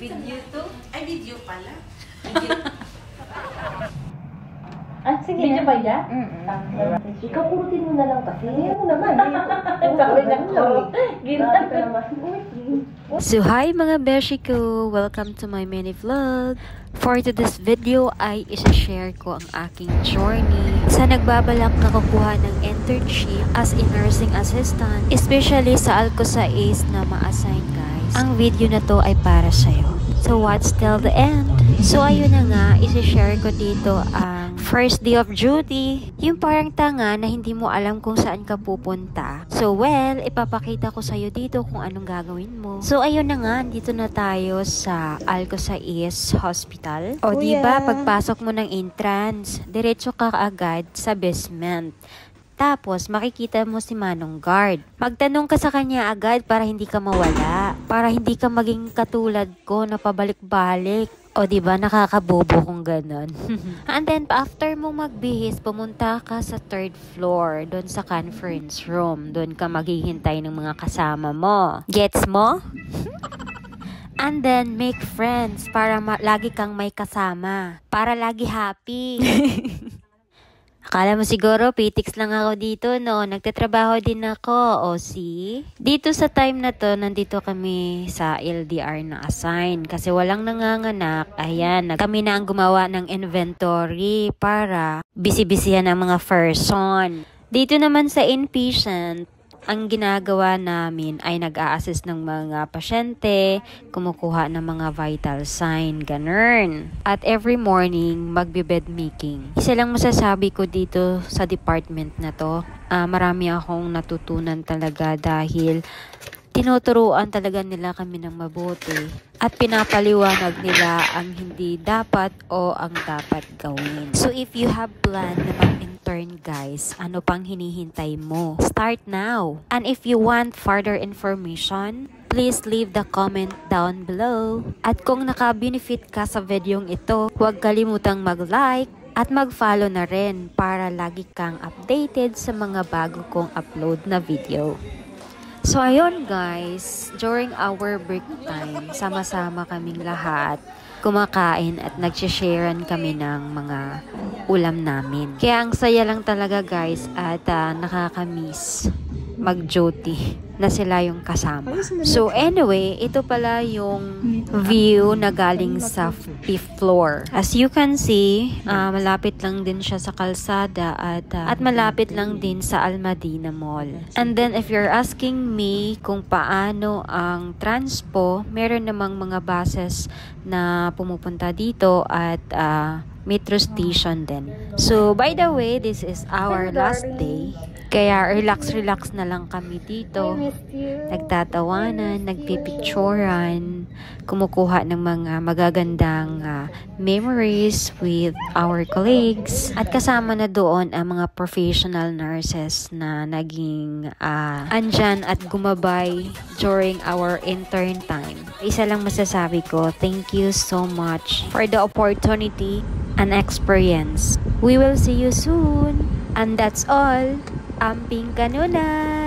Video to? Ay, video pala. Video. Sige Video na. ba yan? Ikaw kurutin mo na lang kasi. Ayaw mo naman. Sabi na ko. Grabe ka naman. So hi mga beshi ko! Welcome to my mini vlog. For today's video ay isa-share ko ang aking journey sa nagbabalak na kukuha ng internship as a nursing assistant, especially sa Alcosais na ma-assign guys. Ang video na to ay para sa'yo. So watch till the end. So ayun na nga, isa-share ko dito ang first day of duty. Yung parang tanga na hindi mo alam kung saan ka pupunta. So well, ipapakita ko sa'yo dito kung anong gagawin mo. So ayun na nga, dito na tayo sa Alcosais Hospital. O diba, pagpasok mo ng entrance, diretso ka agad sa basement. Tapos, makikita mo si Manong Guard. Magtanong ka sa kanya agad para hindi ka mawala. Para hindi ka maging katulad ko na pabalik-balik. O diba, nakakabobo kung ganon. And then, after mo magbihis, pumunta ka sa 3rd floor, doon sa conference room. Doon ka maghihintay ng mga kasama mo. Gets mo? And then, make friends para lagi kang may kasama. Para lagi happy. Akala mo siguro, pitiks lang ako dito, no? Nagtatrabaho din ako, o see? Dito sa time na to, nandito kami sa LDR na assign. Kasi walang nanganganak, ayan, kami na ang gumawa ng inventory para busy-busyhan ang mga person. Dito naman sa inpatient, ang ginagawa namin ay nag-a-assist ng mga pasyente, kumukuha ng mga vital sign, ganun. At every morning, magbe-bed making. Isa lang masasabi ko dito sa department na to, marami akong natutunan talaga dahil tinuturuan talaga nila kami ng mabuti at pinapaliwanag nila ang hindi dapat o ang dapat gawin. So if you have plan na mag-intern guys, ano pang hinihintay mo? Start now! And if you want further information, please leave the comment down below. At kung naka-benefit ka sa videong ito, huwag kalimutang mag-like at mag-follow na rin para lagi kang updated sa mga bago kong upload na video. So ayun guys, during our break time, sama-sama kaming lahat kumakain at nagsisharean kami ng mga ulam namin. Kaya ang saya lang talaga guys at nakakamiss mag-duty na sila yung kasama. So anyway, ito pala yung view na galing sa 5th floor. As you can see, malapit lang din siya sa kalsada at malapit lang din sa Almadina Mall. And then if you're asking me kung paano ang transpo, meron namang mga buses na pumupunta dito at metro station din. So by the way, this is our last day. Kaya relax na lang kami dito. Nagtatawanan, nagpipicturan, kumukuha ng mga magagandang memories with our colleagues. At kasama na doon ang mga professional nurses na naging andyan at gumabay during our intern time. Isa lang masasabi ko, thank you so much for the opportunity and experience. We will see you soon. And that's all. Amping kanuna!